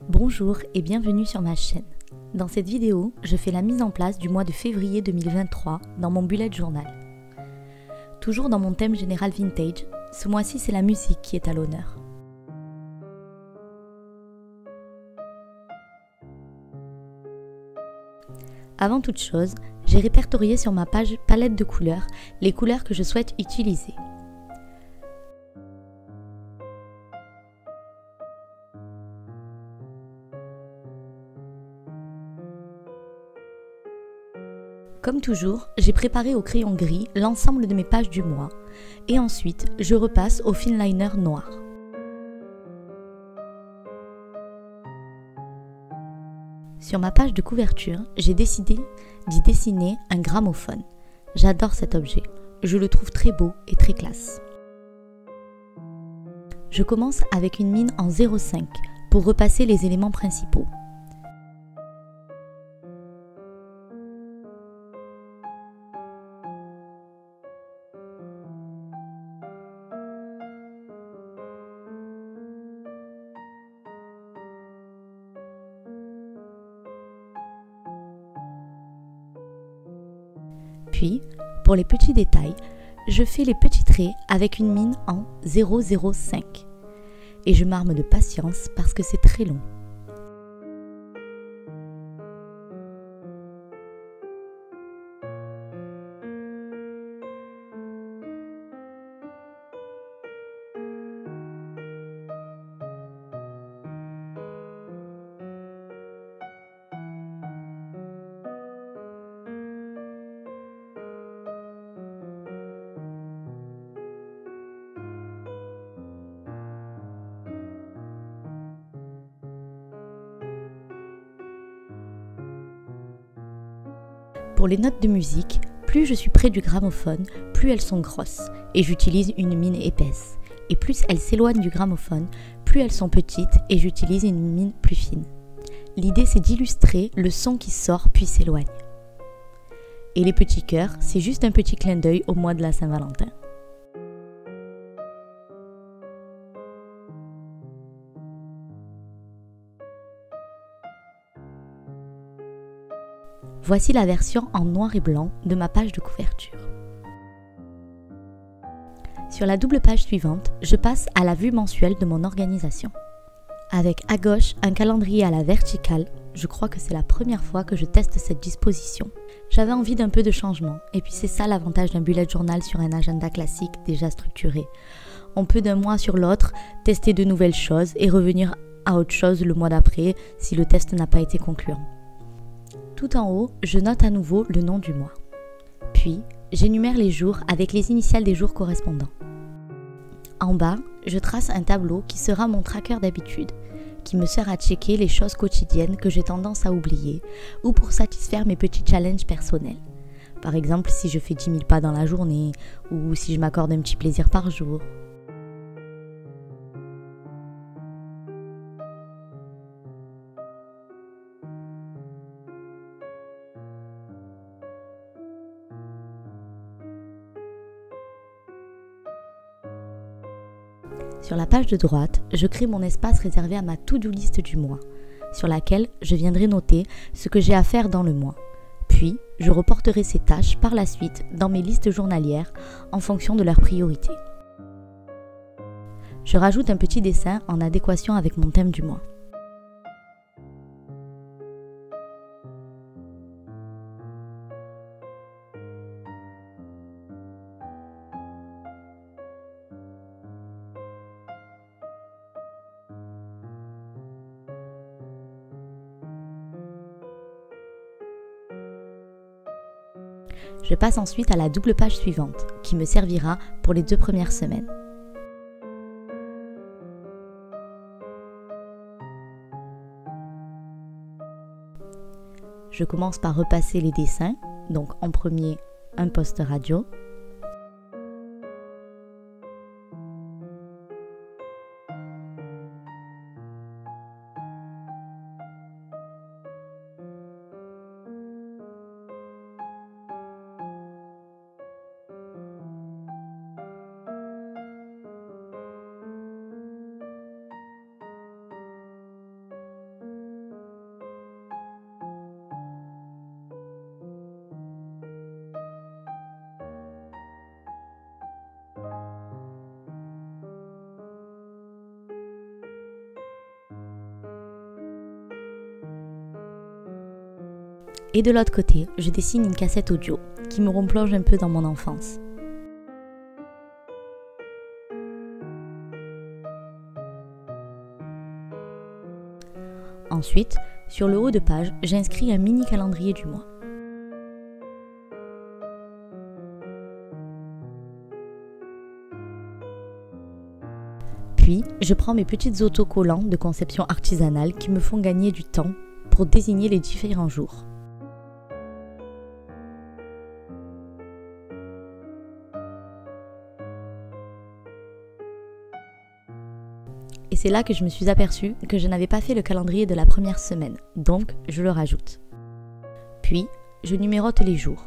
Bonjour et bienvenue sur ma chaîne. Dans cette vidéo, je fais la mise en place du mois de février 2023 dans mon bullet journal. Toujours dans mon thème général vintage, ce mois-ci c'est la musique qui est à l'honneur. Avant toute chose, j'ai répertorié sur ma page palette de couleurs les couleurs que je souhaite utiliser. Comme toujours, j'ai préparé au crayon gris l'ensemble de mes pages du mois et ensuite je repasse au finliner noir. Sur ma page de couverture, j'ai décidé d'y dessiner un gramophone. J'adore cet objet, je le trouve très beau et très classe. Je commence avec une mine en 0,5 pour repasser les éléments principaux. Puis, pour les petits détails, je fais les petits traits avec une mine en 0,05 et je m'arme de patience parce que c'est très long. Pour les notes de musique, plus je suis près du gramophone, plus elles sont grosses et j'utilise une mine épaisse. Et plus elles s'éloignent du gramophone, plus elles sont petites et j'utilise une mine plus fine. L'idée c'est d'illustrer le son qui sort puis s'éloigne. Et les petits cœurs, c'est juste un petit clin d'œil au mois de la Saint-Valentin. Voici la version en noir et blanc de ma page de couverture. Sur la double page suivante, je passe à la vue mensuelle de mon organisation. Avec à gauche un calendrier à la verticale, je crois que c'est la première fois que je teste cette disposition. J'avais envie d'un peu de changement, et puis c'est ça l'avantage d'un bullet journal sur un agenda classique déjà structuré. On peut d'un mois sur l'autre tester de nouvelles choses et revenir à autre chose le mois d'après si le test n'a pas été concluant. Tout en haut, je note à nouveau le nom du mois. Puis, j'énumère les jours avec les initiales des jours correspondants. En bas, je trace un tableau qui sera mon tracker d'habitude, qui me sert à checker les choses quotidiennes que j'ai tendance à oublier ou pour satisfaire mes petits challenges personnels. Par exemple, si je fais 10 000 pas dans la journée ou si je m'accorde un petit plaisir par jour. Sur la page de droite, je crée mon espace réservé à ma to-do list du mois, sur laquelle je viendrai noter ce que j'ai à faire dans le mois. Puis, je reporterai ces tâches par la suite dans mes listes journalières en fonction de leur priorité. Je rajoute un petit dessin en adéquation avec mon thème du mois. Je passe ensuite à la double page suivante, qui me servira pour les 2 premières semaines. Je commence par repasser les dessins, donc en premier un poste radio. Et de l'autre côté, je dessine une cassette audio qui me replonge un peu dans mon enfance. Ensuite, sur le haut de page, j'inscris un mini calendrier du mois. Puis, je prends mes petits autocollants de conception artisanale qui me font gagner du temps pour désigner les différents jours. Et c'est là que je me suis aperçue que je n'avais pas fait le calendrier de la première semaine, donc je le rajoute. Puis, je numérote les jours.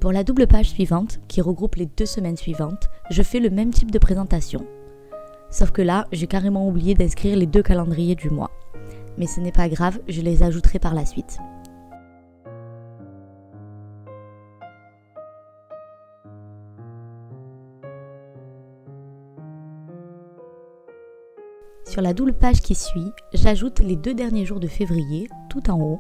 Pour la double page suivante, qui regroupe les 2 semaines suivantes, je fais le même type de présentation. Sauf que là, j'ai carrément oublié d'inscrire les 2 calendriers du mois. Mais ce n'est pas grave, je les ajouterai par la suite. Sur la double page qui suit, j'ajoute les 2 derniers jours de février, tout en haut,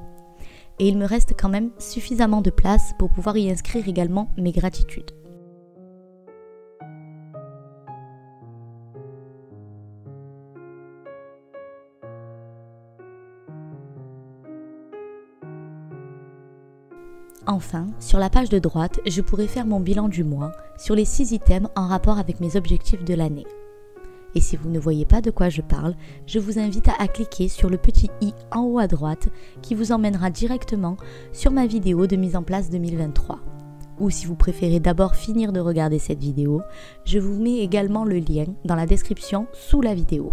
et il me reste quand même suffisamment de place pour pouvoir y inscrire également mes gratitudes. Enfin, sur la page de droite, je pourrais faire mon bilan du mois sur les 6 items en rapport avec mes objectifs de l'année. Et si vous ne voyez pas de quoi je parle, je vous invite à cliquer sur le petit i en haut à droite qui vous emmènera directement sur ma vidéo de mise en place 2023. Ou si vous préférez d'abord finir de regarder cette vidéo, je vous mets également le lien dans la description sous la vidéo.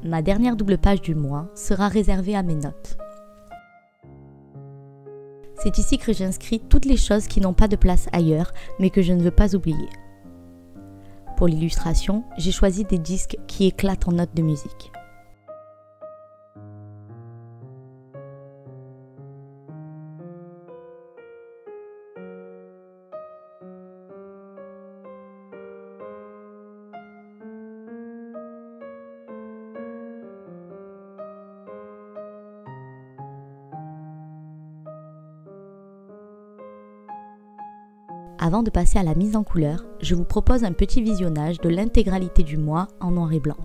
Ma dernière double page du mois sera réservée à mes notes. C'est ici que j'inscris toutes les choses qui n'ont pas de place ailleurs, mais que je ne veux pas oublier. Pour l'illustration, j'ai choisi des disques qui éclatent en notes de musique. Avant de passer à la mise en couleur, je vous propose un petit visionnage de l'intégralité du mois en noir et blanc.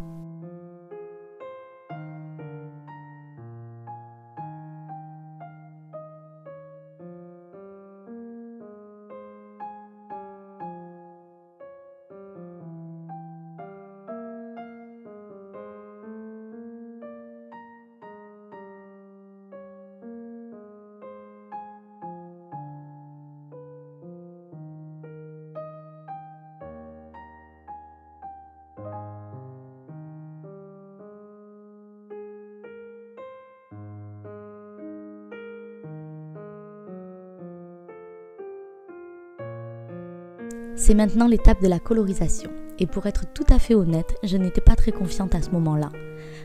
C'est maintenant l'étape de la colorisation. Et pour être tout à fait honnête, je n'étais pas très confiante à ce moment-là.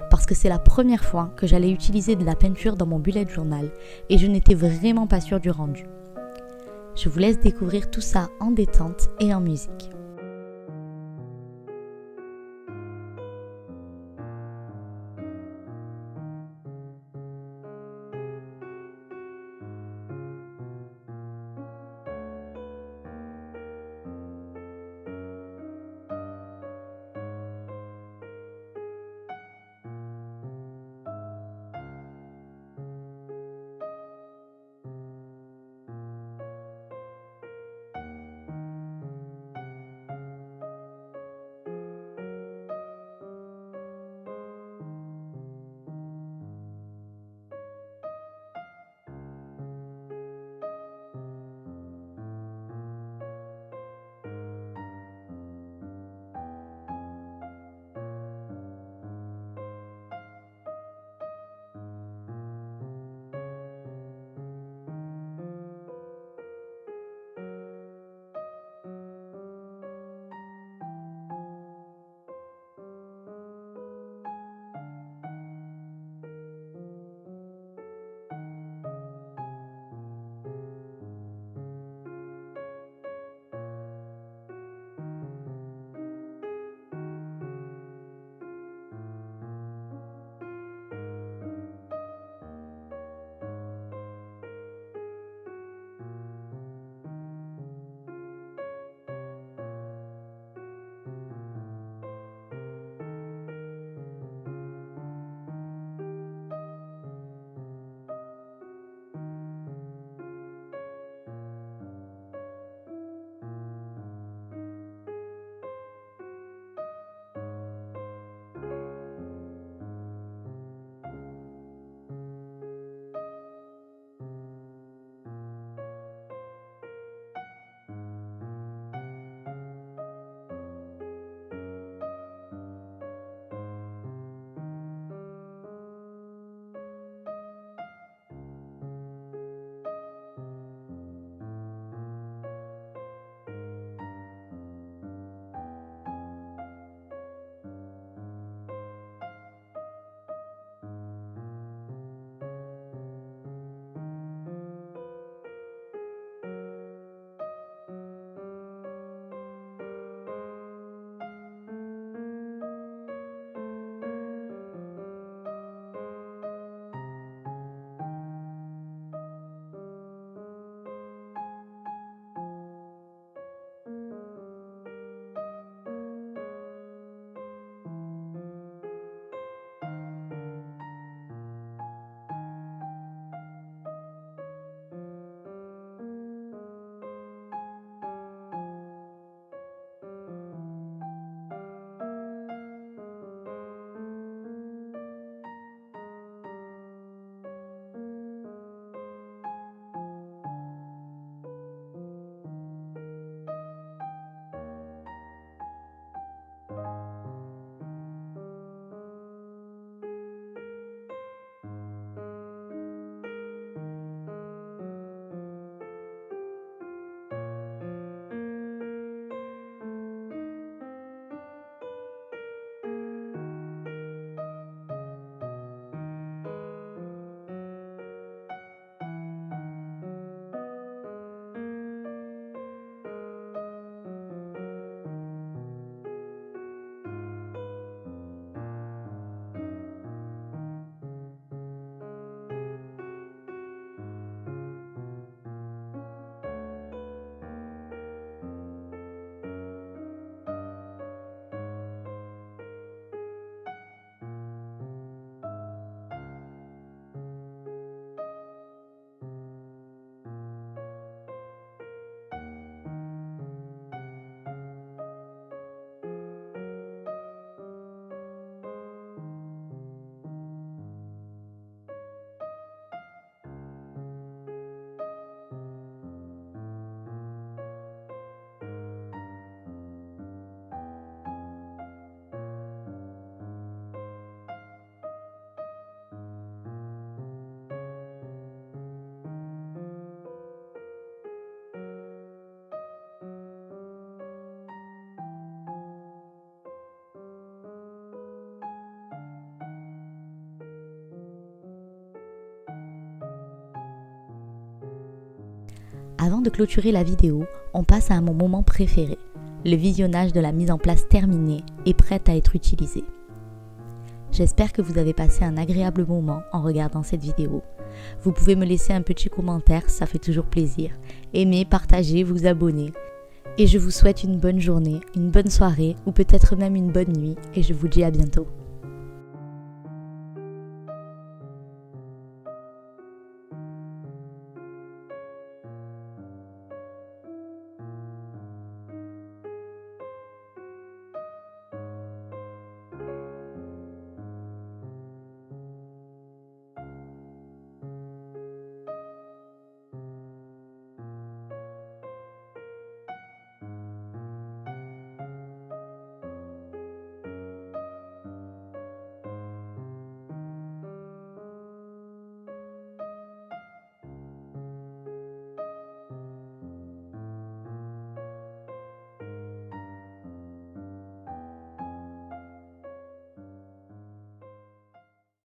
Parce que c'est la première fois que j'allais utiliser de la peinture dans mon bullet journal et je n'étais vraiment pas sûre du rendu. Je vous laisse découvrir tout ça en détente et en musique. Avant de clôturer la vidéo, on passe à mon moment préféré, le visionnage de la mise en place terminée et prête à être utilisée. J'espère que vous avez passé un agréable moment en regardant cette vidéo. Vous pouvez me laisser un petit commentaire, ça fait toujours plaisir. Aimez, partagez, vous abonnez. Et je vous souhaite une bonne journée, une bonne soirée ou peut-être même une bonne nuit et je vous dis à bientôt.